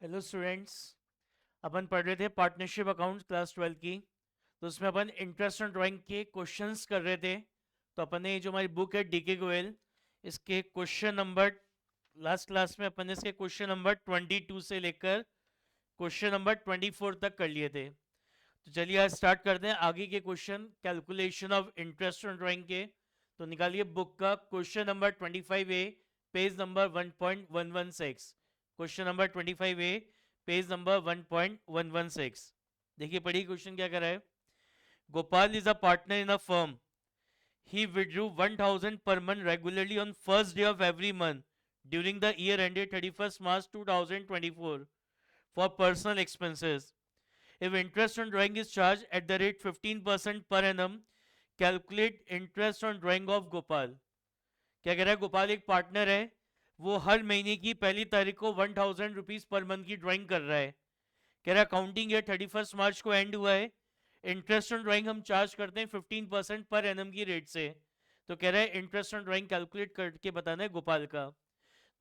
Hello students. अपन पढ़ रहे थे पार्टनरशिप अकाउंट क्लास 12 की। तो उसमें अपन इंटरेस्ट ऑन ड्राइंग के क्वेश्चंस कर रहे थे। तो अपन ने ये जो हमारी बुक है डीके गोयल, इसके क्वेश्चन नंबर लास्ट क्लास में अपन ने इसके क्वेश्चन नंबर 22 से लेकर क्वेश्चन नंबर 24 तक कर लिए थे। तो चलिए आज स्टार्ट करते हैं आगे के question calculation of interest on drawing के। तो निकालिए बुक का question number 25A, page number 1.116। Question number 25A, page number 1.116। देखिए पढ़िए क्वेश्चन क्या कर रहा है। Gopal is a partner in a firm. He withdrew 1000 per month regularly on first day of every month during the year ended 31st March 2024 for personal expenses. If interest on drawing is charged at the rate 15% per annum, calculate interest on drawing of Gopal. क्या कह रहा है, गोपाल एक partner है, वो हर महीने की पहली तारीख को 1000 रुपीज पर मंथ की ड्राइंग कर रहा है। कह रहा है अकाउंटिंग ईयर 31 मार्च को एंड हुआ है, इंटरेस्ट ऑन ड्राइंग हम चार्ज करते हैं 15% पर एनम की रेट से। तो कह रहा है इंटरेस्ट ऑन ड्राइंग कैलकुलेट करके बताना है गोपाल का।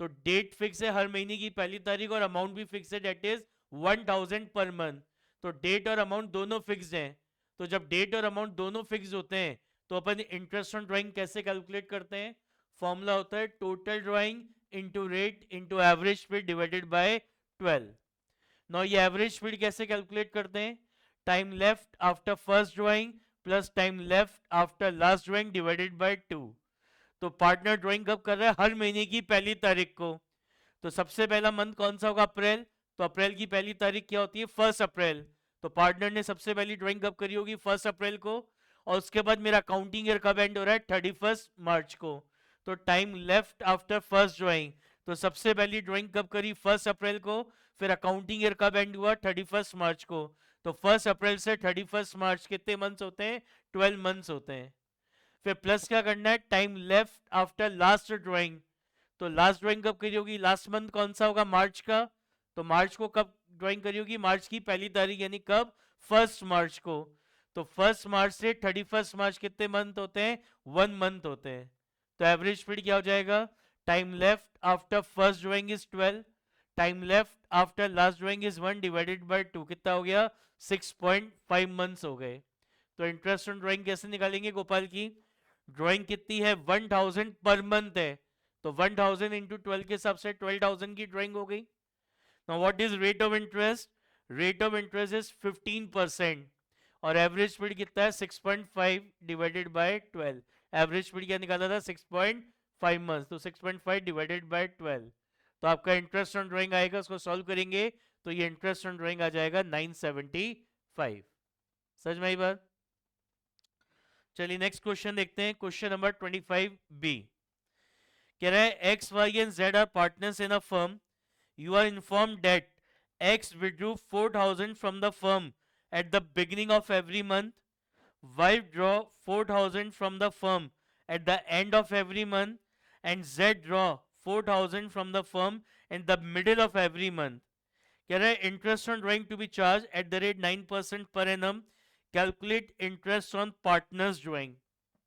तो डेट फिक्स है हर महीने की पहली तारीख और अमाउंट भी फिक्स है, डेट इज 1000 पर मंथ। तो डेट और अमाउंट दोनों फिक्स हैं। तो जब डेट और अमाउंट दोनों फिक्स होते हैं तो अपन इंटरेस्ट ऑन ड्राइंग कैसे कैलकुलेट करते हैं। फॉर्मूला होता है total drawing into rate into average speed divided by 12। Now ये एवरेज स्पीड कैसे कैलकुलेट करते हैं, time left after first drawing plus time left after last drawing divided by 2। तो पार्टनर ड्राइंग कब कर रहा है, हर महीने की पहली तारीख को। तो सबसे पहला मंथ कौन सा होगा, अप्रैल। तो अप्रैल की पहली तारीख क्या होती है, 1 अप्रैल। तो पार्टनर ने सबसे पहली ड्राइंग कब करी होगी, 1 अप्रैल को। और उसके बाद मेरा काउंटिंग ईयर कब एंड हो रहा है, 31 मार्च को। तो time left after first drawing, तो सबसे पहली ड्राइंग कब करी, 1 अप्रैल को। फिर अकाउंटिंग ईयर कब एंड हुआ, 31 मार्च को। तो 1 अप्रैल से 31 मार्च कितने मंथ्स होते हैं, 12 मंथ्स होते हैं। फिर प्लस क्या करना है, time left after last drawing. तो लास्ट ड्राइंग कब करी होगी, लास्ट मंथ कौन सा होगा, मार्च का। तो मार्च को कब ड्राइंग करी होगी, मार्च की पहली तारीख यानी कब, 1 मार्च को। तो 1 मार्च से 31 मार्च कितने मंथ होते हैं, 1 मंथ होते हैं। तो एवरेज स्पीड क्या हो जाएगा, time left after first drawing is 12, time left after last drawing is 1 divided by 2, कितना हो गया, 6.5 मंथ्स हो गए। तो इंटरेस्ट ऑन ड्राइंग कैसे निकालेंगे गोपाल की, ड्राइंग कितनी है, 1000 पर मंथ है। तो 1000 इंटू 12 के हिसाब से 12,000 की ड्राइंग हो गई। Now what is rate of interest, rate of interest is 15%। और एवरेज स्पीड कितना है, 6.5 डिवाइडेड बाय 12। एवरेज स्पीड क्या निकाला था, 6.5 मंथ। तो 6.5 डिवाइडेड बाय 12, तो आपका इंटरेस्ट ऑन ड्राइंग आएगा, उसको सॉल्व करेंगे तो ये इंटरेस्ट ऑन ड्राइंग आ जाएगा 975। समझ में आई बात। चलिए नेक्स्ट क्वेश्चन देखते हैं, क्वेश्चन नंबर 25B। कह रहा है X Y and Z are partners in a firm. You are informed that X withdrew 4,000 from the firm at the beginning of every month. Y draw 4,000 from the firm at the end of every month, and Z draw 4,000 from the firm in the middle of every month. कह रहा है interest on drawing to be charge at the rate 9% per annum, calculate interest on partners drawing.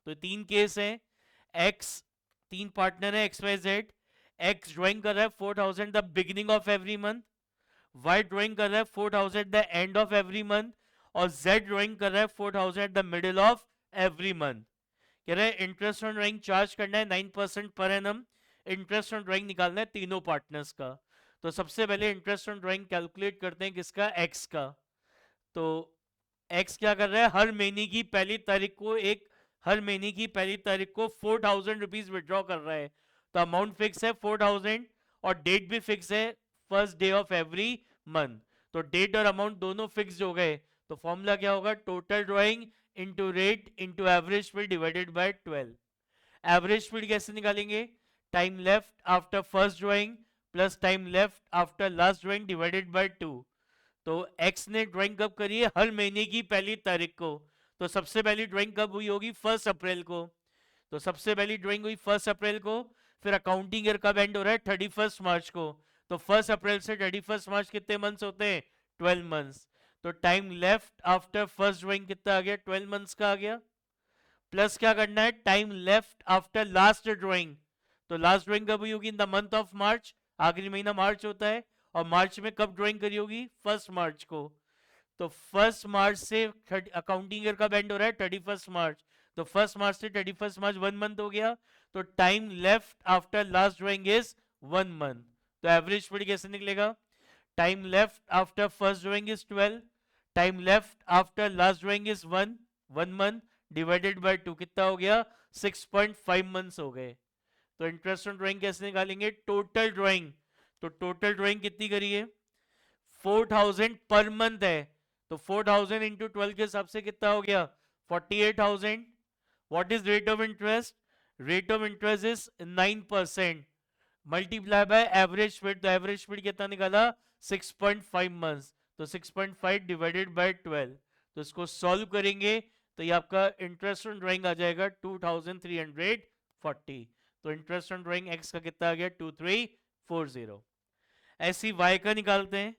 तो तीन case है, X, तीन partner है X Y Z. X drawing कर रहा है 4,000 the beginning of every month, Y drawing कर रहा है 4,000 the end of every month, और जेड ड्राइंग कर रहा है 4,000 the middle of every month. कह रहा है इंटरेस्ट ऑन ड्राइंग चार्ज करना है 9% per annum, interest on drawing निकालना है तीनों पार्टनर्स का। तो सबसे पहले इंटरेस्ट ऑन ड्राइंग कैलकुलेट करते हैं किसका, एक्स का। तो एक्स क्या कर रहा है, हर महीने की पहली तारीख को हर महीने की पहली तारीख को 4,000 रुपीज विड्रॉ कर रहा है। तो अमाउंट फिक्स है 4,000 और डेट भी फिक्स है, first day of every month. तो डेट और अमाउंट दोनों फिक्स हो गए। तो फॉर्मूला क्या होगा, total drawing into rate into average speed divided by 12। Average speed कैसे निकालेंगे, time left after first drawing plus time left after last drawing divided by 2। तो एक्स ने ड्राइंग कब करी है, हर महीने की पहली तारीख को। तो सबसे पहली ड्राइंग कब हुई होगी, 1 अप्रैल को। तो सबसे पहली ड्राइंग हुई 1 अप्रैल को। फिर अकाउंटिंग ईयर कब एंड हो रहा है, 31 मार्च को। तो 1 अप्रैल से 31 मार्च कितने मंथ्स होते हैं, 12 मंथ्स। तो time left after first drawing कितना आ गया, 12 मंथ्स का आ गया। प्लस क्या करना है, time left after last drawing. तो लास्ट ड्राइंग कब हुई होगी, in the month of March, आखिरी महीना मार्च होता है। और मार्च में कब ड्राइंग करी होगी? 1 मार्च को। तो 1 मार्च से अकाउंटिंग ईयर कब एंड हो रहा है? 31 मार्च। तो 1 मार्च से 31 मार्च 1 मंथ हो गया। तो time left after last drawing is 1 month. तो एवरेज स्पीड कैसे निकलेगा? Time left after first drawing is 12, time left after last drawing is 1 month divided by 2 कितना हो गया? 6.5 मंथ्स हो गए। तो इंटरेस्ट ऑन ड्राइंग कैसे निकालेंगे? Total drawing. तो टोटल ड्राइंग कितनी करी है? 4000 पर मंथ है। तो 4000 इंटू 12 के हिसाब से कितना हो गया? 48,000। What is rate of interest? Rate of interest is 9%। Multiply by average speed. तो एवरेज स्पीड कितना निकाला? 6.5 मंथ्स। तो 6.5 डिवाइडेड बाय 12। तो इसको सॉल्व करेंगे तो ये आपका इंटरेस्ट ऑन ड्राइंग आ जाएगा 2340। तो इंटरेस्ट ऑन ड्राइंग एक्स का कितना आ गया? 2340। ऐसी वाई का निकालते हैं।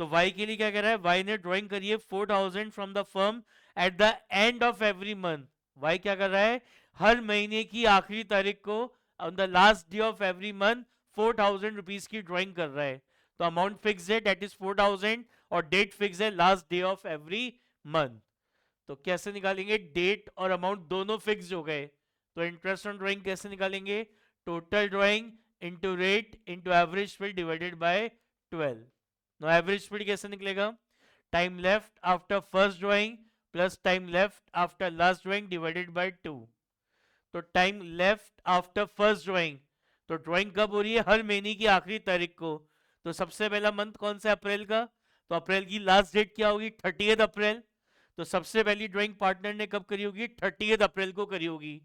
तो वाई के लिए क्या कह रहा है? वाई ने ड्राइंग करी है 4000 from the firm at the end of every month. Y क्या कर रहा है? हर महीने की आखिरी तारीख को on the last day of every month 4000 rupees की ड्राइंग कर रहा है। तो अमाउंट फिक्स है, डेट इज 4000, और डेट फिक्स है last day of every month. तो कैसे निकालेंगे? डेट और अमाउंट दोनों फिक्स हो गए। तो इंटरेस्ट ऑन ड्राइंग कैसे निकालेंगे? Total drawing into rate into average speed divided by 12। No average speed कैसे निकलेगा? Time left after first drawing plus time left after last drawing divided by 2। तो time left after first drawing, तो drawing कब हो रही है? हर महीने की आखिरी तारीख को। तो सबसे पहला मंथ कौन सा? अप्रैल का। तो अप्रैल की लास्ट डेट क्या होगी? 30 अप्रैल। तो सबसे पहली ड्राइंग पार्टनर ने कब करी होगी? 30 अप्रैल को करी होगी।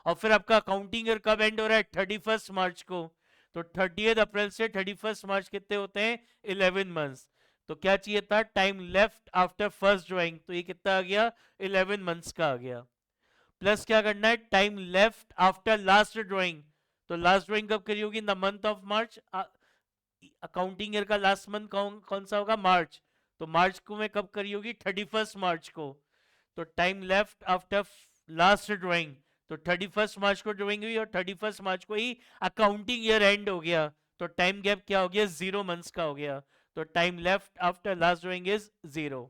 और फिर आपका अकाउंटिंग ईयर कब एंड हो रहा है? 31 मार्च को। तो 30 अप्रैल से 31 मार्च कितने होते हैं? 11 मंथ्स। तो क्या चाहिए था? Time left after first drawing. तो ये कितना आ गया? 11 मंथ्स का आ गया। प्लस क्या करना है? Time left after last drawing. तो लास्ट ड्राइंग कब करी होगी? In the month of March. Accounting year का लास्ट मंथ कौन सा होगा? मार्च। तो मार्च को मैं कब करी होगी? 31 मार्च को। तो time left after last drawing, तो 31 मार्च को ड्राइंग हुई और 31 मार्च को ही अकाउंटिंग ईयर एंड हो गया। तो टाइम गैप क्या हो गया? 0 मंथ्स का हो गया। तो time left after last drawing is 0।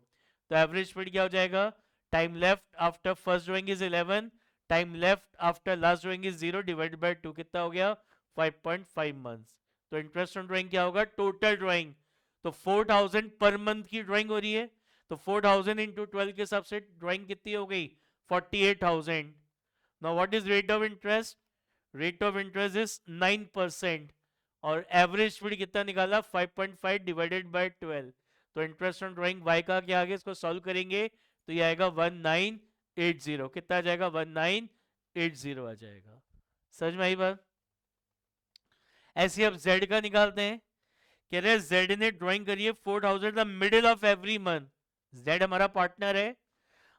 तो एवरेज स्पीड क्या हो जाएगा? Time left after first drawing is 11, time left after last drawing is 0 divided by 2 कितना हो गया? 5.5 मंथ्स। तो इंटरेस्ट ऑन ड्राइंग क्या होगा? Total drawing. तो 4000 पर मंथ की ड्राइंग हो रही है। तो 4000 इंटू 12 के हिसाब से ड्राइंग कितनी हो गई? 48,000। Now what is rate of interest? Rate of interest is 9%। और एवरेज स्पीड कितना निकाला? 5.5 डिवाइडेड बाय 12। तो इंटरेस्ट ऑन ड्राइंग वाई का क्या आ गया? इसको सॉल्व करेंगे तो ये आएगा 1980। कितना आ जाएगा? 1980 आ जाएगा। समझ में आई बात? ऐसे अब जेड का निकालते हैं। कह रहे हैं जेड ने ड्राइंग करी है 4000 the middle of every month. Z हमारा पार्टनर है,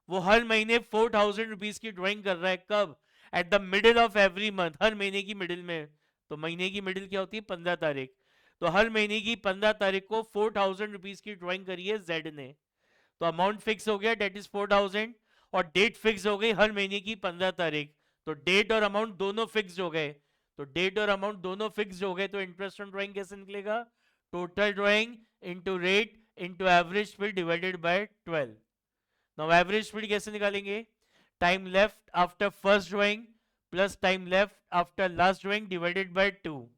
वो हर महीने 4000 रुपीज की ड्राइंग कर रहा है। कब? At the middle of every month, हर महीने की मिडिल में। तो महीने की मिडिल क्या होती है? 15 तारीख। तो हर महीने की 15 तारीख को 4000 रुपीज की ड्राइंग करी है जेड ने। तो अमाउंट फिक्स हो गया, डेट इज 4000, और डेट फिक्स हो गई हर महीने की 15 तारीख। तो डेट और अमाउंट दोनों फिक्स हो गए। तो डेट और अमाउंट दोनों फिक्स हो गए, तो इंटरेस्ट ऑन ड्राइंग कैसे निकलेगा? Total drawing into rate into average speed divided by 12। Now average speed कैसे निकालेंगे? Time left after first drawing plus time left after last drawing divided by 2।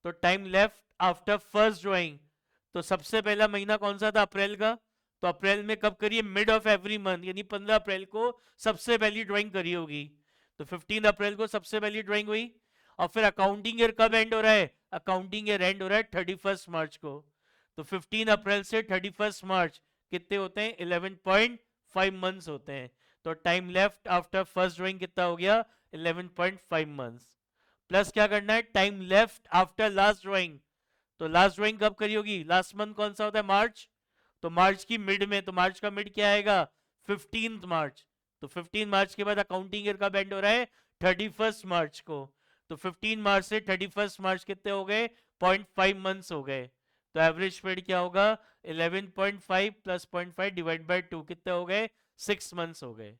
तो time left after first drawing, तो सबसे पहला महीना कौन सा था? अप्रैल का। तो अप्रैल में कब करिए? मिड ऑफ एवरी मंथ, यानी 15 अप्रैल को सबसे पहली ड्राइंग करी होगी। तो 15 अप्रैल को सबसे पहली ड्राइंग हुई। और फिर अकाउंटिंग ईयर कब एंड हो रहा है? अकाउंटिंग ईयर एंड हो रहा है 31 मार्च को। तो 15 अप्रैल से 31 मार्च कितने होते हैं? 11.5 मंथ्स होते हैं। तो time left after first drawing कितना हो गया? 11.5 मंथ्स। प्लस क्या करना है? Time left after last drawing. तो लास्ट ड्राइंग कब करी होगी? लास्ट मंथ कौन सा होता है? मार्च। तो मार्च की मिड में, तो मार्च का मिड क्या आएगा? 15 मार्च। तो 15 मार्च के बाद अकाउंटिंग ईयर कब एंड हो रहा है? 31 मार्च को। तो 15 मार्च से 31 मार्च कितने हो गए? 0.5 मंथ्स हो गए। तो एवरेज स्पीड क्या होगा? 11.5 प्लस 0.5 डिवाइड बाय 2 कितने हो गए? 6 मंथ्स हो गए।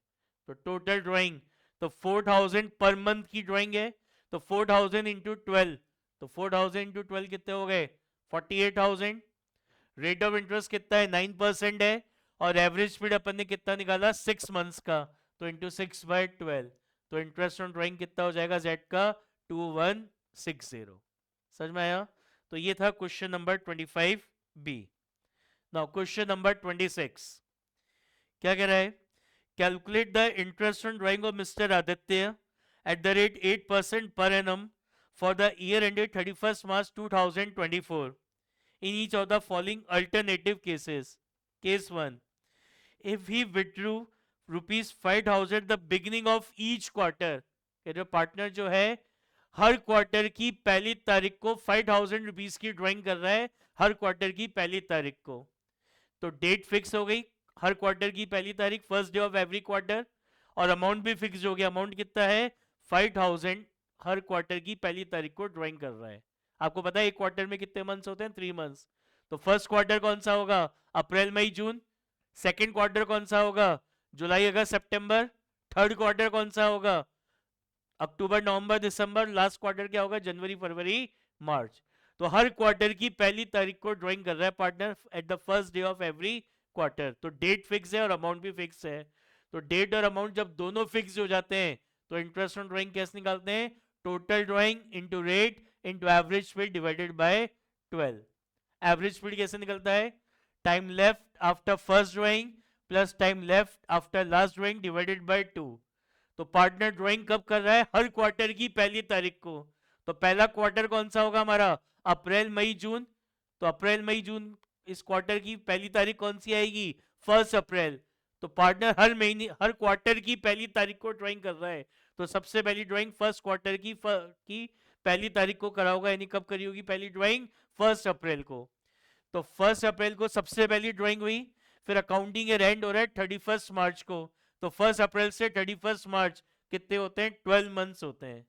तो टोटल ड्राइंग, तो 4000 पर मंथ की ड्राइंग है। तो 4000 इंटू 12, तो 4000 इंटू 12 कितने हो गए? 48,000। रेट ऑफ इंटरेस्ट कितना है 9% है, और एवरेज स्पीड अपन ने कितना निकाला 6 मंथ्स का, तो इंटू 6/12, तो इंटरेस्ट ऑन ड्राइंग कितना हो जाएगा जेड का 2160। समझ में आया? तो ये था question number 25B। Now question number 26 क्या कह रहा है? Calculate the interest on drying of mister Aditya at the rate 8% per annum for the year ended 31st March 2024 in each of the following alternative cases. Case 1, if he withdrew rupees 5,000 the beginning of each quarter, जो partner जो है हर quarter की पहली तारीख को 5,000 rupees की drawing कर रहा है, हर क्वार्टर की पहली तारीख को, तो डेट फिक्स हो गई हर क्वार्टर की पहली तारीख, first day of every quarter, और अमाउंट भी फिक्स हो गया, अमाउंट कितना है 5,000, हर क्वार्टर की पहली तारीख को ड्राइंग कर रहा है। आपको पता है एक क्वार्टर में कितने मंथ्स होते हैं? 3 मंथ्स। तो फर्स्ट क्वार्टर कौन सा होगा? अप्रैल मई जून। सेकेंड क्वार्टर कौन सा होगा? जुलाई अगस्त सितंबर। थर्ड क्वार्टर कौन सा होगा? अक्टूबर नवंबर दिसंबर। लास्ट क्वार्टर क्या होगा? जनवरी फरवरी मार्च। तो हर क्वार्टर की पहली तारीख को ड्राइंग कर रहा है partner at the first day of every quarter. तो डेट फिक्स है और अमाउंट भी फिक्स है। तो डेट और अमाउंट जब दोनों फिक्स हो जाते हैं तो इंटरेस्ट ऑन ड्राइंग कैसे निकालते हैं? Total drawing into rate into average speed divided by 12। Average speed कैसे निकलता है? Time left after first drawing plus time left after last drawing divided by 2। तो पार्टनर ड्राइंग कब कर रहा है? हर क्वार्टर की पहली तारीख को। तो पहला क्वार्टर कौन सा होगा हमारा? अप्रैल मई जून। तो अप्रैल मई जून इस क्वार्टर की पहली तारीख कौन सी आएगी? 1 अप्रैल। तो पार्टनर हर महीने हर क्वार्टर की पहली तारीख को ड्राइंग कर रहा है, तो सबसे पहली ड्राइंग फर्स्ट क्वार्टर की पहली तारीख को करा होगा, यानी कब करी होगी पहली ड्राइंग? 1 अप्रैल को। तो 1 अप्रैल को सबसे पहली ड्राइंग हुई, फिर अकाउंटिंग ईयर एंड हो रहा है 31 मार्च को। तो 1 अप्रैल से 31 मार्च कितने होते हैं? 12 मंथ्स होते हैं।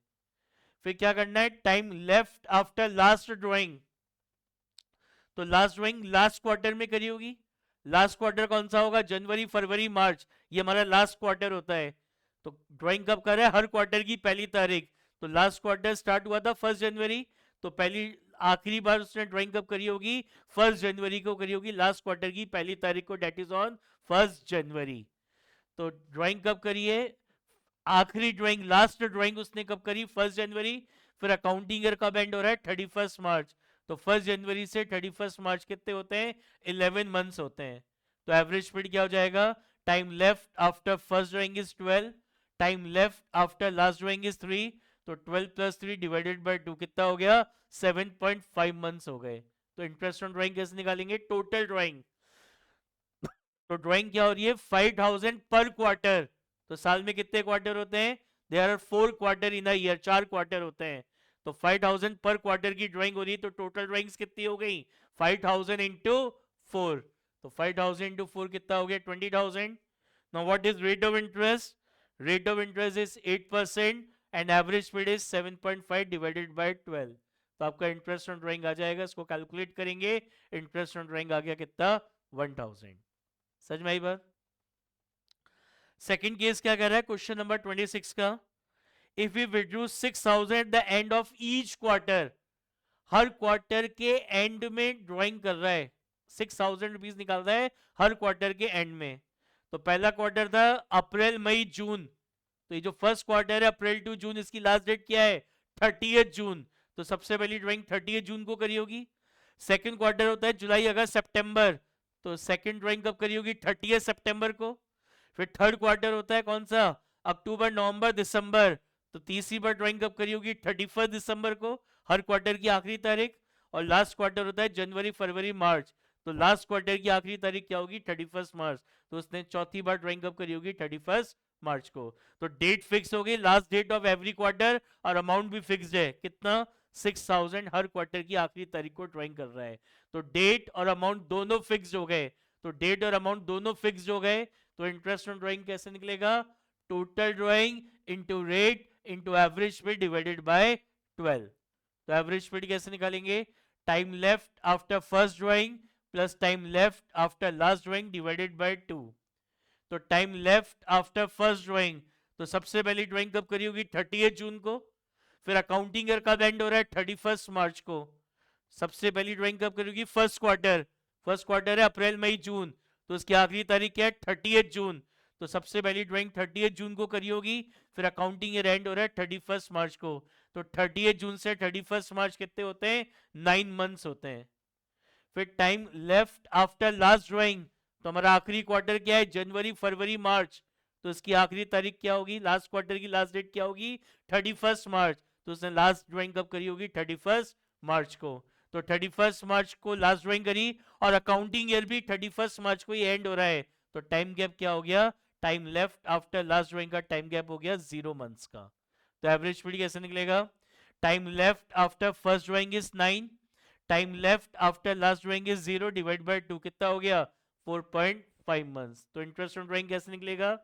फिर क्या करना है? Time left after last drawing. तो लास्ट ड्राइंग लास्ट क्वार्टर में करी होगी। लास्ट क्वार्टर कौन सा होगा? जनवरी फरवरी मार्च, ये हमारा लास्ट क्वार्टर होता है। तो ड्राइंग कब कर रहा है? हर क्वार्टर की पहली तारीख। तो लास्ट क्वार्टर स्टार्ट हुआ था 1 जनवरी, तो पहली आखिरी बार उसने ड्राइंग कब करी होगी? 1 जनवरी को करी होगी, लास्ट क्वार्टर की पहली तारीख को, डेट इज ऑन 1 जनवरी। तो ड्राइंग कब करी है? आखिरी ड्राइंग लास्ट ड्राइंग उसने कब करी? 1 जनवरी। फिर अकाउंटिंग ईयर कब एंड हो रहा है? 31 मार्च। तो 1 जनवरी से 31 मार्च कितने होते हैं? 11 मंथ्स होते हैं। तो एवरेज स्पीड क्या हो जाएगा? Time left after first drawing is 12, time left after last drawing is 3, तो 12 + 3 डिवाइडेड बाय 2 कितना हो गया? 7.5 मंथ्स हो गए। तो इंटरेस्ट ऑन ड्राइंग कैसे निकालेंगे? Total drawing. तो ड्राइंग क्या हो रही है? 5,000 पर क्वार्टर। तो साल में कितने क्वार्टर होते हैं? There are 4 quarter in a year, 4 quarter होते हैं। तो 5,000 पर क्वार्टर की ड्राइंग हो रही है, तो टोटल ड्राइंग्स कितनी हो गई? 5,000 इंटू 4। तो 5,000 इंटू 4 कितना हो गया? 20,000। Now what is rate of interest? Rate of interest is 8% and average speed is 7.5 divided by 12। तो आपका इंटरेस्ट ऑन ड्राइंग आ जाएगा, इसको कैलकुलेट करेंगे। इंटरेस्ट ऑन ड्राइंग आ गया कितना? 1,000। समझ में आई बात? सेकंड केस क्या कर रहा है? क्वेश्चन नंबर 26 का, if you withdrew 6,000 eight the end of each quarter, her quarter के एंड में ड्राइंग कर रहा है, 6,000 रुपीज निकाल रहा है हर क्वार्टर के एंड में। तो पहला क्वार्टर था अप्रैल मई जून, तो ये जो फर्स्ट क्वार्टर है अप्रैल टू जून, इसकी लास्ट डेट क्या है? 30 जून। तो सबसे पहली ड्राइंग 30 जून को करी होगी। सेकंड क्वार्टर होता है जुलाई अगस्त सितंबर, तो सेकंड ड्राइंग कब करी होगी? 30 सितंबर को। फिर थर्ड क्वार्टर होता है कौन सा? अक्टूबर नवंबर दिसंबर, तो तीसरी बार ड्राइंग कब करी होगी? 31 दिसंबर को, हर क्वार्टर की आखिरी तारीख। और लास्ट क्वार्टर होता है जनवरी फरवरी मार्च, तो लास्ट क्वार्टर की आखिरी तारीख क्या होगी? 31 मार्च। तो उसने चौथी बार ड्राइंग कब करी होगी? 31 मार्च को। तो डेट फिक्स हो गई, last date of every quarter, और अमाउंट भी फिक्स्ड है कितना? 6,000 हर क्वार्टर की आखिरी तारीख को ड्राइंग कर रहा है। तो डेट और अमाउंट दोनों फिक्स्ड हो गए। तो डेट और अमाउंट दोनों फिक्स्ड हो गए, तो इंटरेस्ट ऑन ड्राइंग कैसे निकलेगा? Total drawing into rate into average speed divided by 12। तो एवरेज स्पीड कैसे निकालेंगे? Time left after first drawing plus time left after last drawing divided by 2। तो time left after first drawing, तो सबसे पहली drawing कब करी होगी? 30 जून को। फिर अकाउंटिंग ईयर कब एंड हो रहा है? 31 मार्च को। सबसे पहली ड्राइंग कब करी होगी? फर्स्ट क्वार्टर, फर्स्ट क्वार्टर है अप्रैल मई जून, तो उसकी आखिरी तारीख क्या है 30 जून, तो सबसे पहली ड्राइंग 30 जून को करी होगी, फिर अकाउंटिंग ईयर एंड हो रहा है 31 मार्च को, तो 30 जून से 31 मार्च कितने होते हैं, 9 मंथ्स होते हैं। फिर time left after last drawing, तो हमारा आखिरी क्वार्टर क्या है, जनवरी फरवरी मार्च, तो इसकी आखिरी तारीख क्या होगी, लास्ट क्वार्टर की लास्ट डेट क्या होगी, 31 मार्च, तो उसने लास्ट ड्राइंग कब करी होगी, 31 मार्च को, तो 31 मार्च को लास्ट ड्राइंग करी, और अकाउंटिंग ईयर भी 31 मार्च को ही एंड हो रहा है, तो टाइम गैप क्या हो गया, time left after last drawing का टाइम गैप हो गया 0 मंथ्स का। तो एवरेज स्पीड कैसे निकलेगा, time left after first drawing is 9, time left after last drawing is 0 divide by 2, कितना हो गया 4.5 मंथ्स। तो इंटरेस्ट ऑन ड्राइंग कैसे निकलेगा,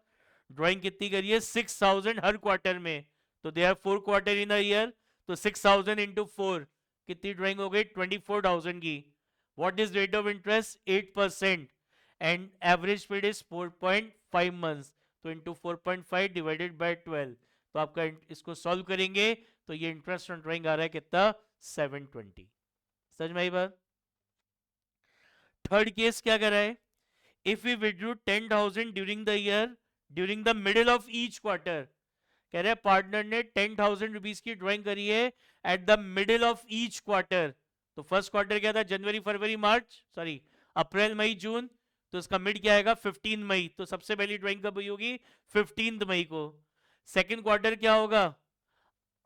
ड्राइंग कितनी करी है 6000 हर क्वार्टर में, तो there are 4 quarter in a year, तो 6000 इंटू 4 कितनी ड्राइंग हो गई 24,000 की। What is rate of interest 8% and average speed is 4.5 months, तो इंटू 4.5 डिवाइडेड बाय 12, तो आपका इसको सॉल्व करेंगे तो ये इंटरेस्ट ऑन ड्राइंग आ रहा है कितना 720। समझ में आई बात। थर्ड केस क्या कर रहा है, if we withdraw 10,000 during the year during the middle of each quarter, कह रहे हैं पार्टनर ने 10,000 रुपीज की ड्राइंग करी है at the middle of each quarter, तो फर्स्ट क्वार्टर क्या था जनवरी फरवरी मार्च सॉरी अप्रैल मई जून, तो इसका मिड क्या आएगा 15 मई, तो सबसे पहली ड्राइंग कब हुई होगी 15 मई को। सेकंड क्वार्टर क्या होगा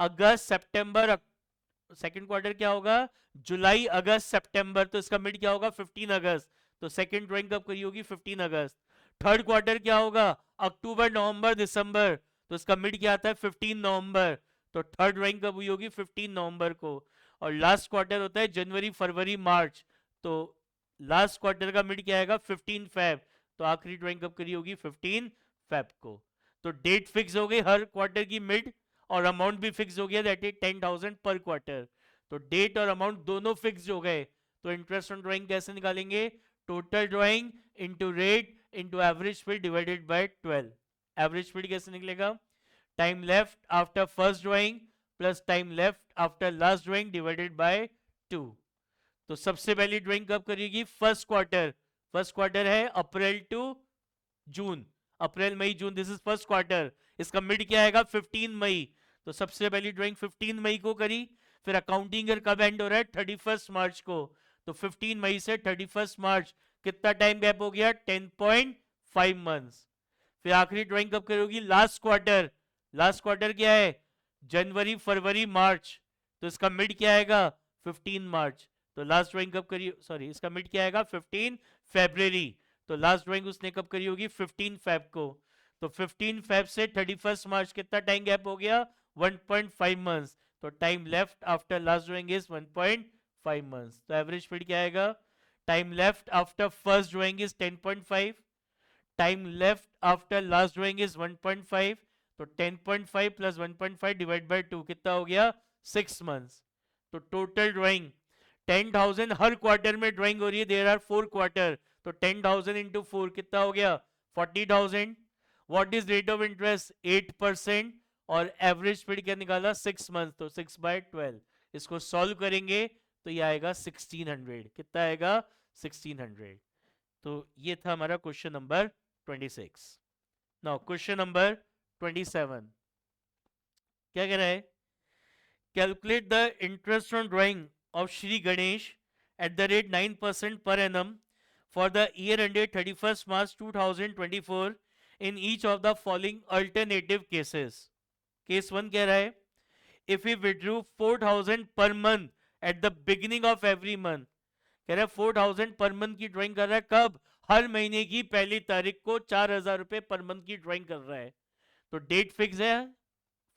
अगस्त सितंबर, सेकंड क्वार्टर क्या होगा जुलाई अगस्त सितंबर, तो इसका मिड क्या होगा 15 अगस्त, तो सेकंड ड्राइंग कब करी होगी 15 अगस्त। थर्ड क्वार्टर क्या होगा अक्टूबर नवंबर दिसंबर, तो इसका मिड क्या आता है 15 नवंबर, तो थर्ड ड्राइंग कब हुई होगी 15 नवंबर को। और लास्ट क्वार्टर होता है जनवरी फरवरी मार्च, तो लास्ट क्वार्टर का मिड क्या आएगा 15 फेब, तो आखिरी ड्राइंग कब करी होगी 15 फेब को। तो डेट फिक्स हो गई हर क्वार्टर की मिड, और अमाउंट भी फिक्स हो गया दैट इज 10,000 पर क्वार्टर, तो डेट और अमाउंट दोनों फिक्स हो गए, तो इंटरेस्ट ऑन ड्राइंग कैसे निकालेंगे, total drawing into rate into average speed divided by 12। Average speed कैसे निकलेगा, time left after first drawing plus time left after last drawing divided by 2। तो सबसे पहली ड्राइंग कब करेगी फर्स्ट क्वार्टर, फर्स्ट क्वार्टर है अप्रैल टू जून, अप्रैल मई June this is first quarter, इसका मिड क्या आएगा 15 मई, तो सबसे पहली ड्राइंग 15 मई को करी, फिर अकाउंटिंग ईयर कब एंड हो रहा है 31 मार्च को, तो 15 मई से 31 मार्च कितना टाइम गैप हो गया 10.5 मंथ्स। फिर आखिरी ड्राइंग कब करोगी लास्ट क्वार्टर, लास्ट क्वार्टर क्या है जनवरी फरवरी मार्च, तो इसका मिड क्या आएगा 15 मार्च, तो लास्ट ड्राइंग कब करी सॉरी इसका मिड क्या आएगा 15 फेब्रुअरी, तो लास्ट ड्राइंग उसने कब करी होगी 15 फेब को, तो 15 फेब से 31 मार्च कितना टाइम गैप हो गया 1.5 मंथ्स, तो time left after last drawing is 1.5 months. तो एवरेज स्पीड क्या आएगा, time left after first drawing is 10.5, time left after last drawing is 1.5, तो 10.5 प्लस 1.5 डिवाइड बाय 2 कितना हो गया 6 मंथ्स। तो टोटल ड्राइंग 10,000 हर क्वार्टर में ड्राइंग हो रही है, देयर आर 4 क्वार्टर, तो 10,000 इंटू 4 कितना हो गया 40,000। What is rate of interest 8%, और एवरेज स्पीड क्या निकाला 6 मंथ, तो 6 बाय 12, इसको सॉल्व करेंगे तो ये आएगा 1600, कितना आएगा 1600। तो ये था हमारा question number 26। Now question number 27 क्या कह रहा है, calculate the interest on drawing of Shri Ganesh at the rate 9% per annum for the year ended 31st March 2024 in each of the following alternative cases. Case 1 कह रहा है, if we withdrew 4,000 per month at the beginning of every month, कह रहा है 4,000 per month की drawing कर रहा है कब, हर महीने की पहली तारीख को 4,000 रुपए पर मंथ की ड्राइंग कर रहा है, तो डेट फिक्स है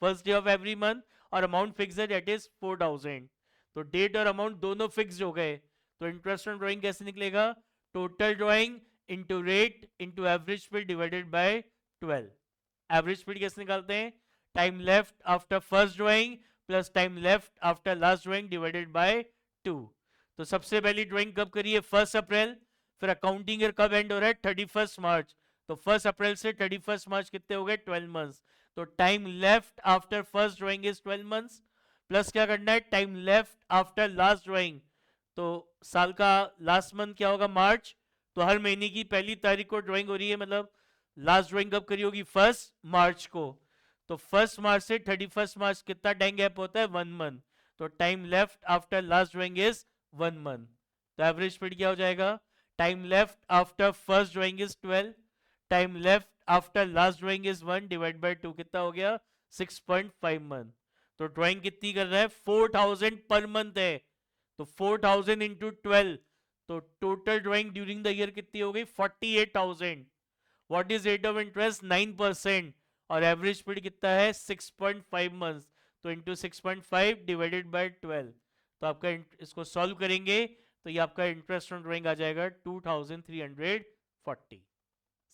first day of every month, और अमाउंट फिक्स है दैट इज 4,000, तो डेट और अमाउंट दोनों फिक्स हो गए, तो इंटरेस्ट ऑन ड्राइंग कैसे निकलेगा, total drawing into rate into average speed divided by 12। Average speed कैसे निकालते हैं, time left after first drawing plus time left after last drawing divided by 2। तो सबसे पहली ड्राइंग कब करी है 1 अप्रैल, फिर अकाउंटिंग ईयर कब एंड हो रहा है 31 मार्च, तो 1 अप्रैल से 31 मार्च कितने हो गए 12 मंथ्स, तो time left after first drawing is 12 months, plus क्या करना है time left after last drawing, तो साल का लास्ट मंथ क्या होगा, मार्च। तो हर महीने की पहली तारीख को ड्राइंग हो रही है, मतलब लास्ट ड्राइंग कब करी होगी, 1 मार्च को। तो 1 मार्च से 31 मार्च कितना टाइम गैप होता है, 1 मंथ। तो time left after last drawing is 1 month. तो एवरेज स्पीड क्या हो जाएगा, time left after first drawing is 12, time left after last drawing is 1 divide by 2, कितना हो गया, 6.5 मंथ। तो ड्राइंग कितनी कर रहा है, 4000 पर मंथ है। तो 4000 इंटू 12, तो total drawing during the year कितनी हो गई, 48,000। What is rate of interest, 9%। और एवरेज स्पीड कितना है, 6.5 मंथ्स। तो इंटू 6.5 डिवाइडेड बाय 12, तो आपका इसको सॉल्व करेंगे तो ये आपका इंटरेस्ट ऑन ड्राइंग आ जाएगा 2340।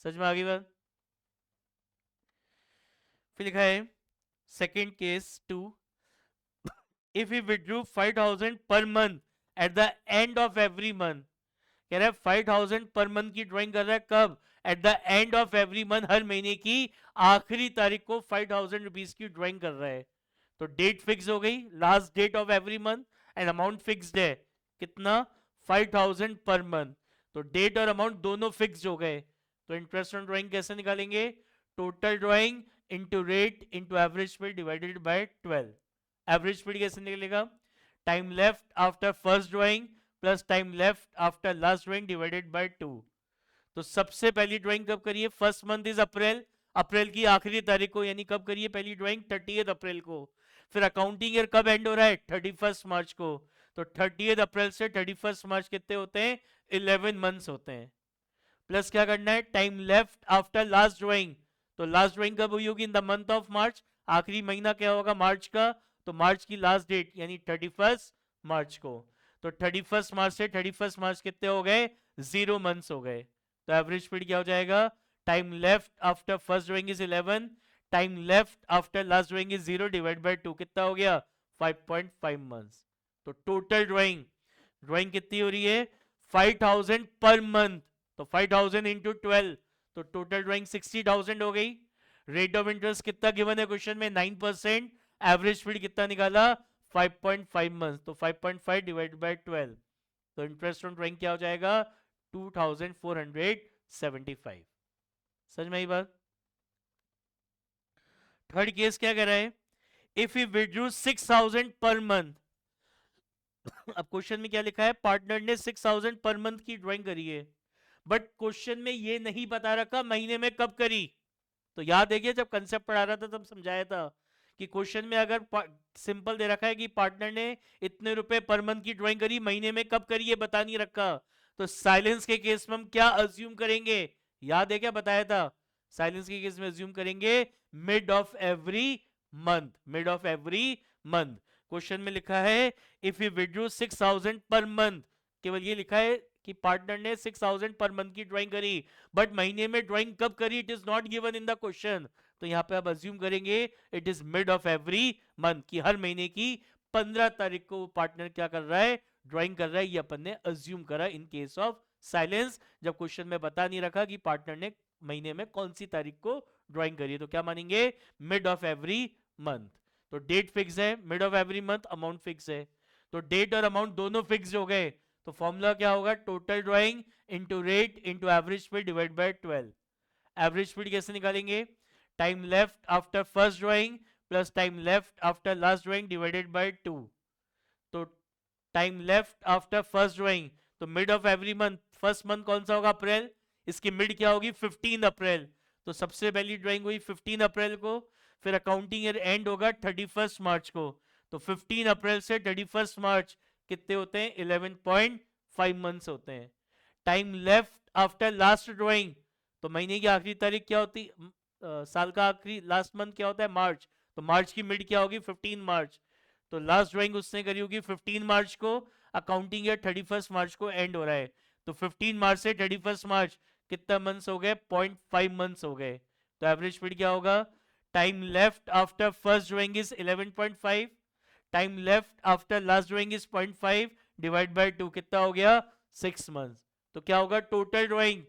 समझ में आ गई बात। फिर लिखा है second case 2, if you withdrew 5000 per month eight the end of every month. कह रहा है 5000 पर मंथ की ड्राइंग कर रहा है, कब, at the end of every month, हर महीने की आखिरी तारीख को 5000 रुपीज की ड्राइंग कर रहा है। तो डेट फिक्स हो गई, last date of every month, and amount fixed है, कितना, 5000 पर मंथ। तो डेट और अमाउंट दोनों फिक्स हो गए। तो इंटरेस्ट ऑन ड्राइंग कैसे निकालेंगे, total drawing into rate into average speed divided by 12। Average speed कैसे निकलेगा, time left after first drawing plus time left after last drawing divided by 2। तो सबसे पहली ड्राइंग कब करिए, फर्स्ट मंथ इज अप्रैल, अप्रैल की आखिरी तारीख को, यानी कब करिए पहली ड्राइंग, 30 अप्रैल को। फिर अकाउंटिंग ईयर कब एंड हो रहा है, 31 मार्च को। तो 30 अप्रैल से 31 मार्च कितने होते हैं, 11 मंथ्स होते हैं। प्लस क्या करना है, time left after last drawing. तो लास्ट ड्राइंग कब हुई होगी, in the month of March, आखिरी महीना क्या होगा, मार्च का। तो मार्च की लास्ट डेट यानी 31 मार्च को। तो 31 मार्च से 31 मार्च कितने हो गए, 0 मंथ्स हो गए। तो एवरेज स्पीड क्या हो जाएगा, time left after first drawing is 11, time left after last drawing is 0 divide by 2, कितना हो गया, 5.5 मंथ्स। तो टोटल ड्राइंग ड्राइंग कितनी हो रही है, 5000 पर मंथ। तो 5000 इंटू 12, तो टोटल ड्राइंग 60,000 हो गई। रेट ऑफ इंटरेस्ट कितना गिवन है क्वेश्चन में, 9%। एवरेज स्पीड कितना निकाला, 5.5 मंथ। तो 5.5 डिवाइड बाय 12, तो इंटरेस्ट ऑन ड्राइंग क्या हो जाएगा, 2475। समझ में आई बात। थर्ड केस क्या कर रहा है, if you withdrew 6000 per month. अब क्वेश्चन में क्या लिखा है, पार्टनर ने 6000 पर मंथ की ड्राइंग करी है, बट क्वेश्चन में ये नहीं बता रखा महीने में कब करी। तो याद है जब कंसेप्ट पढ़ा रहा था तब समझाया था कि क्वेश्चन में अगर सिंपल दे रखा है कि पार्टनर ने इतने रुपए पर मंथ की ड्राइंग करी, महीने में कब करी ये बता नहीं रखा, तो साइलेंस के केस में हम क्या अज्यूम करेंगे, याद है क्या बताया था, साइलेंस के केस में अज्यूम करेंगे mid of every month, mid of every month. Question में लिखा है if you withdrew 6000 per month, केवल ये लिखा है कि पार्टनर ने 6000 पर मंथ की ड्राइंग करी, बट महीने में ड्राइंग कब करी it is not given in the question. तो यहाँ पे आप अज्यूम करेंगे it is mid of every month, की हर महीने की 15 तारीख को पार्टनर क्या कर रहा है, ड्राइंग कर रहा है। ये अपन ने अज्यूम करा इन केस ऑफ साइलेंस, जब क्वेश्चन में बता नहीं रखा कि पार्टनर ने महीने में कौन सी तारीख को ड्राइंग करी है। तो क्या मानेंगे, मिड ऑफ एवरी मंथ। तो डेट फिक्स है, mid of every month, amount fix है। तो डेट और अमाउंट दोनों फिक्स हो गए, तो फॉर्मूला क्या होगा, total drawing into rate into average speed divide by 12। Average speed कैसे निकालेंगे, time left after first drawing plus time left after last drawing divided by 2। तो time left after first drawing, तो mid of every month, first month कौन सा होगा, अप्रैल, इसकी mid क्या होगी, 15 अप्रैल। तो सबसे पहली ड्राइंग हुई 15 अप्रैल को, फिर अकाउंटिंग ईयर एंड होगा 31 मार्च को। तो 15 अप्रैल से 31 मार्च कितने होते हैं, 11.5 मंथ्स होते हैं। Time left after last drawing, तो महीने की आखिरी तारीख क्या होती, साल का आखिरी लास्ट मंथ क्या होता है, मार्च। तो मार्च की मिड क्या होगी, 15 मार्च। तो लास्ट ड्राइंग उसने करी होगी 15 मार्च को, अकाउंटिंग ईयर 31 मार्च को एंड हो रहा है। तो 15 मार्च से 31 मार्च कितना मंथ्स हो गए, 0.5 मंथ्स हो गए। तो एवरेज स्पीड क्या होगा, time left after first drawing is 11.5, time left after last drawing is 0.5 divide by 2, कितना हो गया, 6 मंथ्स। तो क्या होगा, total drawing,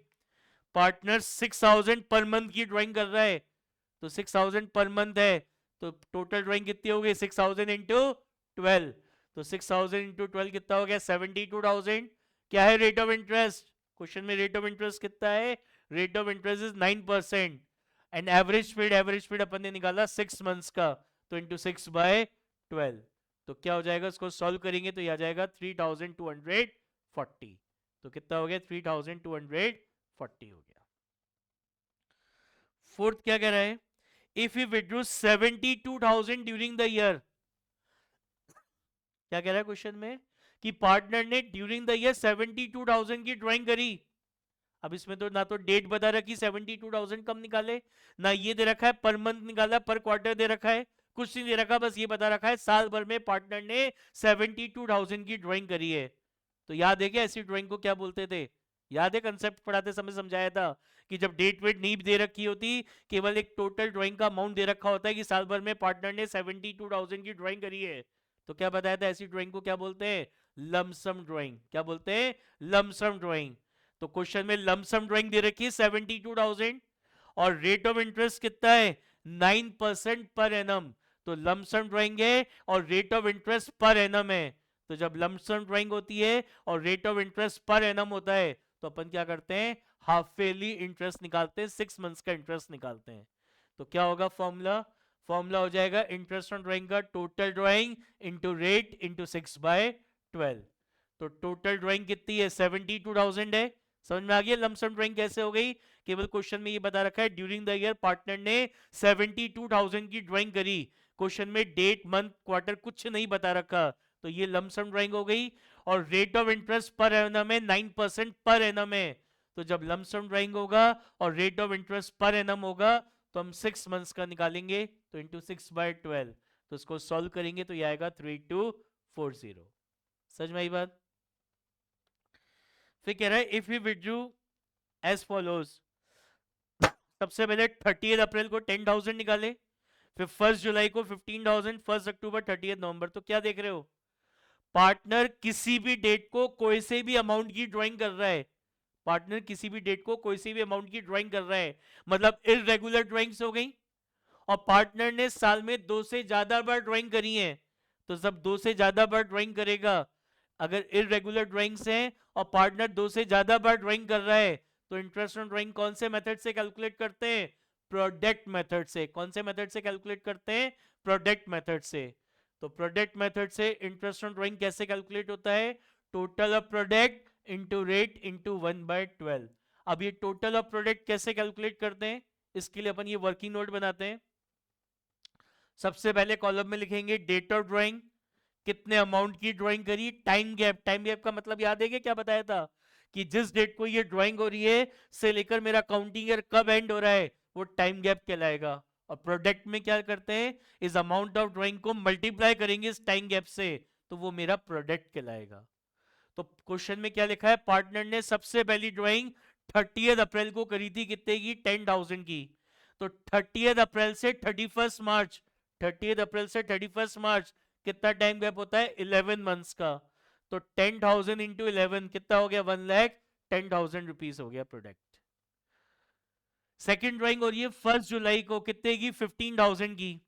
partner 6000 per month की ड्राइंग कर रहा है, तो 6000 पर मंथ है, तो टोटल ड्राइंग कितनी हो गई, 6000 इंटू 12, तो 6000 इंटू 12 कितना हो गया 72,000। क्या है रेट ऑफ इंटरेस्ट, क्वेश्चन में रेट ऑफ इंटरेस्ट कितना है, rate of interest is 9%। And average speed अपन ने निकाला 6 मंथ्स का, तो इंटू 6/12। तो क्या हो जाएगा, इसको सॉल्व करेंगे तो ये आ जाएगा 3240। तो कितना हो गया 3240 हो गया। फोर्थ क्या कह रहा है, if you withdrew 72,000 during the year. क्या कह रहा है क्वेश्चन में कि पार्टनर ने ड्यूरिंग द ईयर 72,000 की ड्राइंग करी। अब इसमें तो ना तो डेट बता रखी 72,000 कब निकाले, ना ये दे रखा है पर मंथ निकाला, पर क्वार्टर दे रखा है, कुछ नहीं दे रखा, बस ये बता रखा है साल भर में पार्टनर ने 72,000 की ड्राइंग करी है। तो याद है क्या ऐसी ड्राइंग को क्या बोलते थे, याद है कंसेप्ट पढ़ाते समय समझाया था कि जब डेट वेट नहीं दे रखी होती, केवल एक टोटल ड्राइंग का अमाउंट दे रखा होता है कि साल भर में पार्टनर ने 72,000 की ड्राइंग करी है, तो क्या बताया था ऐसी ड्राइंग को क्या बोलते हैं, लमसम ड्राइंग। क्या बोलते हैं, लमसम ड्राइंग। तो क्वेश्चन में लमसम ड्राइंग दे रखी है 72,000 और रेट ऑफ इंटरेस्ट कितना है 9% पर एनम। तो लमसम ड्राइंग है और rate of interest per annum है। तो जब लमसम ड्राइंग होती है और rate of interest per annum होता है तो अपन क्या करते हैं, हाफ ईयरली इंटरेस्ट निकालते हैं, 6 मंथ्स का इंटरेस्ट निकालते हैं। तो क्या होगा फॉर्मूला, फॉर्मूला हो जाएगा इंटरेस्ट ऑन ड्राइंग का total drawing into rate into 6/12। तो टोटल ड्राइंग कितनी है 72,000 है। समझ में आ गया लमसम ड्राइंग कैसे हो गई, केवल क्वेश्चन में ये बता रखा है ड्यूरिंग द ईयर पार्टनर ने 72,000 की ड्राइंग करी, क्वेश्चन में डेट मंथ क्वार्टर कुछ नहीं बता रखा, तो ये लमसम ड्राइंग हो गई। और rate of interest per annum है 9% पर एनम है। तो जब लमसम ड्राइंग होगा और rate of interest per annum होगा तो हम 6 मंथ्स का निकालेंगे, तो इंटू 6/12। तो इसको सॉल्व करेंगे तो ये आएगा 3240। समझ में आई बात। फिर कह रहा है if you withdraw as follows, सबसे पहले 30 अप्रैल को 10,000 निकाले, फिर 1 जुलाई को 15,000, 1 अक्टूबर 30 नवंबर। तो क्या देख रहे हो, पार्टनर किसी भी डेट को कोई से भी अमाउंट की ड्राइंग कर रहा है, पार्टनर किसी भी डेट को कोई से भी अमाउंट की ड्राइंग कर रहा है, मतलब इररेगुलर ड्राइंग्स हो गई। और पार्टनर ने साल में 2 से ज्यादा बार ड्राइंग करी है, तो जब 2 से ज्यादा बार ड्राइंग करेगा, अगर इररेगुलर ड्राइंग्स हैं और पार्टनर 2 से ज्यादा बार ड्राइंग कर रहा है, तो इंटरेस्ट ऑन ड्राइंग कौन से मेथड से कैलकुलेट करते हैं, प्रोडक्ट मेथड से। कौन से मेथड से कैलकुलेट करते हैं, प्रोडक्ट मेथड से। तो प्रोडक्ट मेथड से इंटरेस्ट ऑन ड्राइंग कैसे कैलकुलेट होता है, total of product into rate into 1/12। अब ये टोटल ऑफ प्रोडक्ट कैसे कैलकुलेट करते हैं, इसके लिए अपन ये वर्किंग नोट बनाते हैं। सबसे पहले कॉलम में लिखेंगे डेट ऑफ ड्राइंग, कितने अमाउंट की ड्राइंग करी, टाइम गैप, टाइम गैप का मतलब याद है क्या बताया था कि जिस डेट को ये ड्राइंग हो रही है से लेकर मेरा काउंटिंग ईयर कब एंड हो रहा है वो टाइम गैप कहलाएगा। और प्रोडक्ट में क्या करते हैं, इस अमाउंट ऑफ ड्राइंग को मल्टीप्लाई करेंगे इस टाइम गैप से, तो वो मेरा प्रोडक्ट कहलाएगा। तो क्वेश्चन में क्या लिखा है, पार्टनर ने सबसे पहली ड्राइंग 30 अप्रैल को करी थी, कितने की 10,000 की। तो 30 अप्रैल से 31 मार्च, 30 अप्रैल से 31 मार्च कितना टाइम गैप होता है 11 मंथ्स का। तो 10,000 इंटू 11 कितना हो गया 1,10,000 रुपीज हो गया प्रोडक्ट। सेकंड ड्राइंग हो रही है 1 जुलाई को, कितने की 15,000 की।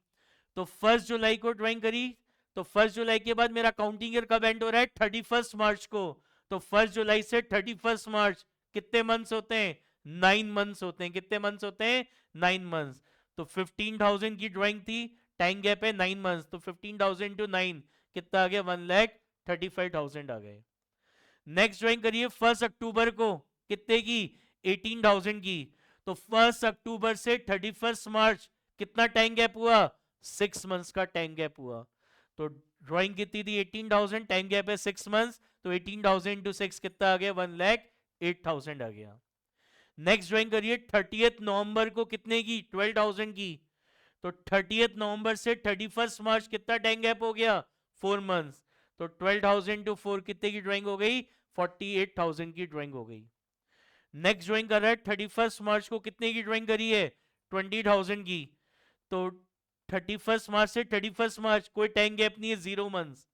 तो 1 जुलाई को ड्राइंग करी, तो 1 जुलाई के बाद मेरा काउंटिंग ईयर कब एंड हो रहा है 31 मार्च को। तो 1 जुलाई से 31 मार्च कितने मंथ्स होते हैं 9 मंथ्स होते हैं। कितने मंथ्स होते हैं 9 मंथ्स। तो 15,000 की ड्राइंग थी, टाइम गैप है 9 मंथ्स, तो 15,000 इंटू 9 कितना आ गया 1,35,000 आ गए। नेक्स्ट ड्राइंग करिए 1 अक्टूबर को, कितने की 18,000 की। तो 1 अक्टूबर से 31 मार्च कितना टाइम गैप हुआ 6 मंथ्स का टाइम गैप हुआ। तो ड्राइंग कितनी थी 18,000, टाइम गैप है 6 मंथ्स, तो 18,000 इंटू 6 कितना आ गया 1,08,000 आ गया। नेक्स्ट ड्राइंग करिए 30 नवंबर को, कितने की 12,000 की। तो 30 नवंबर से 31 मार्च कितना टाइम गैप हो गया 4 मंथ्स। तो 12,000 टू 4 कितने की ड्राइंग हो गई 48,000 की ड्राइंग हो गई। नेक्स्ट ड्राइंग कर रहा है 31 मार्च को, कितने की ड्राइंग करी है 20,000 की। तो 31 मार्च से 31 मार्च कोई टाइम गैप नहीं है 0 मंथ्स।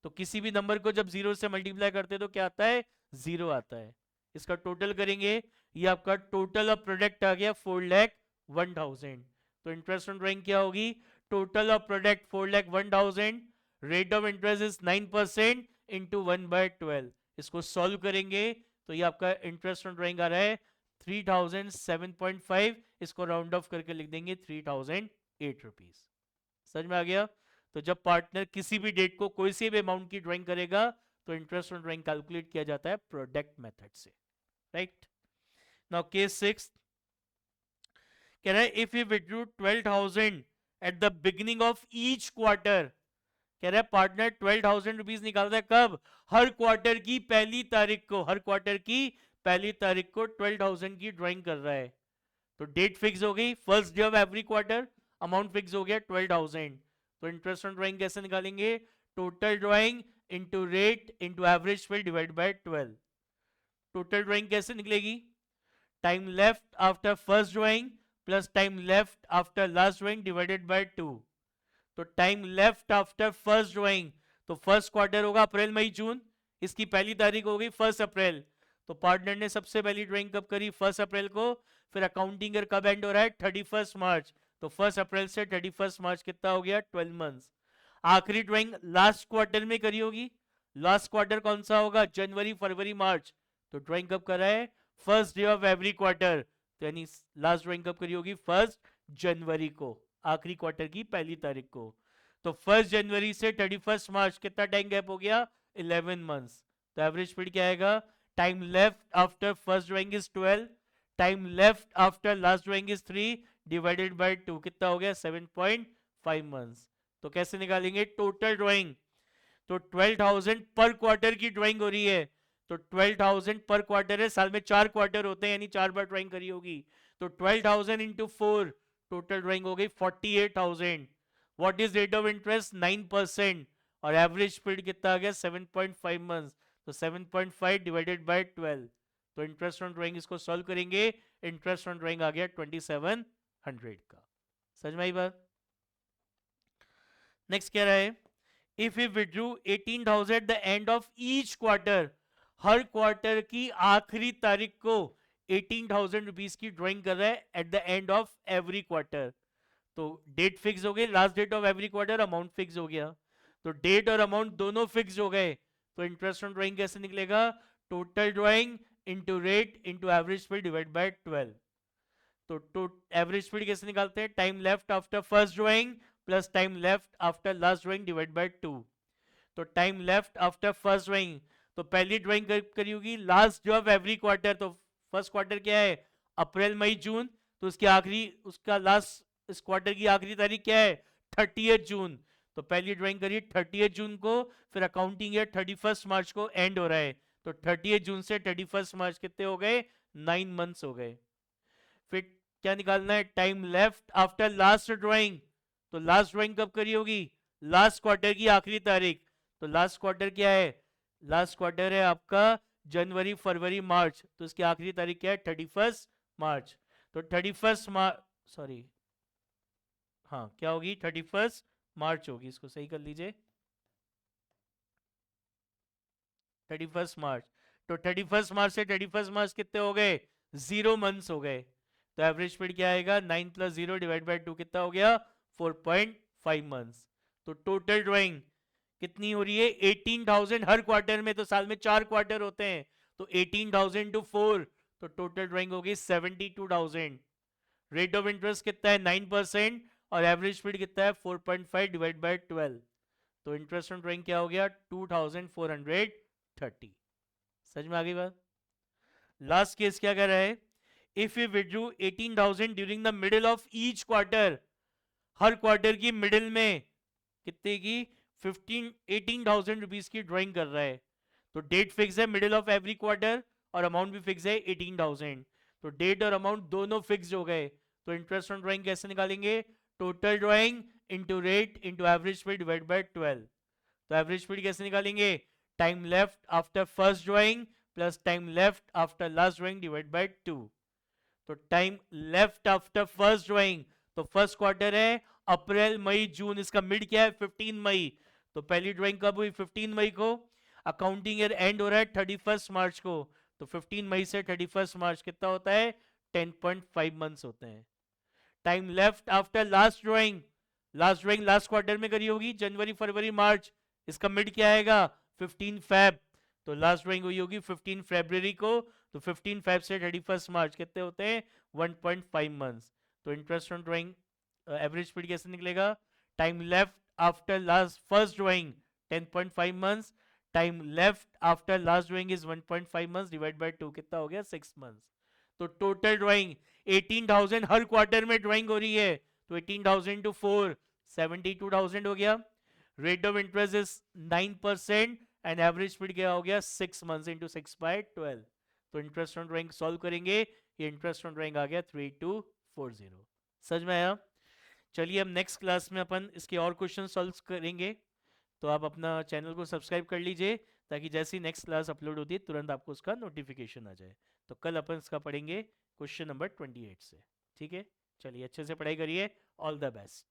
तो किसी भी नंबर को जब 0 से मल्टीप्लाई करते तो क्या आता है 0 आता है। इसका टोटल करेंगे, ये आपका टोटल ऑफ प्रोडक्ट आ गया 4,01,000। तो इंटरेस्ट ऑन ड्राइंग क्या होगी, total of product 4,01,000 rate of interest is 9% into 1/12। इसको सॉल्व करेंगे तो ये आपका इंटरेस्ट ऑन ड्राइंग आ रहा है 3007.5। इसको राउंड ऑफ करके लिख देंगे 3008 रुपीज। समझ में आ गया? तो जब पार्टनर किसी भी डेट को कोई सी भी अमाउंट की ड्राइंग करेगा तो इंटरेस्ट ऑन ड्राइंग कैलकुलेट किया जाता है प्रोडक्ट मेथड से, राइट? नाउ केस 6 कह रहा है if you withdrew 12,000 at the beginning of each quarter. कह रहा है पार्टनर 12,000 रुपीज निकालता है कब? हर क्वार्टर की पहली तारीख को। हर क्वार्टर की पहली तारीख को 12,000 की ड्राइंग कर रहा है। तो डेट फिक्स हो गई, first day of every quarter, amount fix हो गया 12,000। तो इंटरेस्ट ऑन ड्राइंग कैसे निकालेंगे? Total drawing into rate into average fill divide by 12। Total drawing कैसे निकलेगी? Time left after first drawing plus time left after last drawing divided by 2। तो time left after first drawing, तो first quarter होगा अप्रैल मई जून, इसकी पहली तारीख हो गई 1 अप्रैल। तो पार्टनर ने सबसे पहली ड्राइंग कब करी? 1 अप्रैल को। फिर अकाउंटिंग ईयर कब एंड हो रहा है? 31 मार्च। तो 1 अप्रैल से 31 मार्च कितना हो गया? 12 मंथ्स। आखिरी ड्राइंग लास्ट क्वार्टर में करी होगी। लास्ट क्वार्टर कौन सा होगा? जनवरी, फरवरी, मार्च। तो ड्राइंग कब करा है? First day of every quarter. तो यानी लास्ट ड्राइंग कब करी होगी? 1 जनवरी को, आखिरी क्वार्टर की पहली तारीख को। तो 1 जनवरी से 31 मार्च कितना टाइम गैप हो गया? 11 मंथ्स। तो एवरेज पीरियड क्या आएगा? Time left after first drawing is 12, time left after last drawing is 3 divided by 2, कितना हो गया? 7.5 मंथ्स। तो कैसे निकालेंगे टोटल ड्राइंग? तो 12,000 पर क्वार्टर की ड्राइंग हो रही है, तो 12,000 पर क्वार्टर है, साल में 4 क्वार्टर होते हैं, यानी 4 बार ड्राइंग करी होगी। तो 12,000 इंटू 4, टोटल ड्राइंग हो गई 48,000। What is rate of interest? 9%। और एवरेज पीरियड कितना आ गया? 7.5 मंथ्स। तो 7.5 डिवाइडेड बाय 12। तो इंटरेस्ट ऑन ड्राइंग इसको सॉल्व करेंगे, इंटरेस्ट ऑन ड्राइंग आ गया 2700 का। समझ में आई बात? नेक्स्ट क्या रहा है? If you withdrew 18,000 eight the end of each quarter, her quarter की आखिरी तारीख को 18,000 रुपीज की ड्राइंग कर रहा है at the end of every quarter. तो डेट फिक्स हो गई, last date of every quarter, amount fix हो गया। तो डेट और अमाउंट दोनों फिक्स हो गए, तो इंटरेस्ट ऑन ड्राइंग कैसे निकलेगा? Total drawing into rate into average speed divide by 12। तो एवरेज स्पीड कैसे निकालते हैं? Time left after first drawing plus time left after last drawing divide by 2। तो time left after first drawing, तो पहली drawing करी होगी last day of every quarter. तो फर्स्ट क्वार्टर क्या है? अप्रैल मई जून। तो उसकी आखिरी, उसका लास्ट, इस क्वार्टर की आखिरी तारीख क्या है? 30 जून। तो पहली ड्राइंग करिए 30 जून को, फिर अकाउंटिंग ईयर 31 मार्च को एंड हो रहा है। तो 30 जून से 31 मार्च कितने हो गए? 9 मंथ्स हो गए। फिर क्या निकालना है? Time left after last drawing. तो लास्ट ड्राइंग कब करी होगी? लास्ट क्वार्टर की आखिरी तारीख। तो लास्ट क्वार्टर क्या है? लास्ट क्वार्टर है आपका जनवरी, फरवरी, मार्च। तो इसकी आखिरी तारीख क्या है? 31 मार्च। तो 31 मार्च, सॉरी, हाँ क्या होगी? 31 मार्च होगी। इसको सही कर लीजिए, 31 मार्च। तो 31 मार्च से 31 मार्च कितने हो गए? 0 मंथ्स हो गए। तो एवरेज पीरियड क्या आएगा? 9 प्लस 0 डिवाइड बाय 2, कितना हो गया? 4.5 मंथ्स। तो टोटल ड्राइंग कितनी हो रही है? 18,000 हर क्वार्टर में, तो साल में 4 क्वार्टर होते हैं, तो 18,000 टू 4, तो टोटल ड्राइंग होगी 72,000। रेट ऑफ इंटरेस्ट कितना है? 9%। और एवरेज पीरियड कितना है? 4.5 डिवाइड बाय 12। तो इंटरेस्ट ऑन ड्राइंग क्या हो गया? 2,430। समझ में आ गई बात? लास्ट केस क्या कर रहा है? If you withdrew 18,000 during the middle of each quarter, her quarter की मिडिल में कितने की? 18,000 रुपीज की ड्राइंग कर रहा है। तो डेट फिक्स है मिडिल ऑफ एवरी क्वार्टर, और अमाउंट भी फिक्स है 18,000। तो डेट और अमाउंट दोनों फिक्स हो गए। तो इंटरेस्ट ऑन ड्राइंग कैसे निकालेंगे? Total drawing into rate into average speed divide by 12। तो एवरेज स्पीड कैसे निकालेंगे? Time left after first drawing plus time left after last drawing divide by 2। तो time left after first drawing, तो first quarter है अप्रैल मई जून, इसका mid क्या है? 15 मई। तो पहली ड्राइंग कब हुई? 15 मई को। अकाउंटिंग ईयर एंड हो रहा है 31 मार्च को। तो 15 मई से 31 मार्च कितना होता है? 10.5 मंथ्स होते हैं। Time left after last drawing, last drawing last quarter में करी होगी, जनवरी, फरवरी, मार्च। इसका मिड क्या आएगा 15 फेब, तो लास्ट ड्राइंग हुई होगी 15 फरवरी को, तो 15 फेब से 31 मार्च कितने होते हैं 1.5 मंथ्स। तो interest on drawing average period कैसे निकलेगा, time left after last first drawing 10.5 months, time left after last drawing is 1.5 months divide by 2 कितना हो गया 6 मंथ्स। तो टोटल ड्राइंग 18,000 हर क्वार्टर में ड्राइंग हो रही है, तो 18,000 टू 4 72,000 हो गया। Rate of interest is 9% and average speed क्या हो गया 6 मंथ्स इंटू 6/12। तो इंटरेस्ट ऑन ड्राइंग सॉल्व करेंगे, ये इंटरेस्ट ऑन ड्राइंग आ गया 3240। समझ में आया। चलिए अब नेक्स्ट क्लास में अपन इसके और क्वेश्चन सॉल्व करेंगे, तो आप अपना चैनल को सब्सक्राइब कर लीजिए ताकि जैसी नेक्स्ट क्लास अपलोड होती है तुरंत आपको उसका नोटिफिकेशन आ जाए। तो कल अपन इसका पढ़ेंगे क्वेश्चन नंबर 28 से। ठीक है, चलिए अच्छे से पढ़ाई करिए, ऑल द बेस्ट।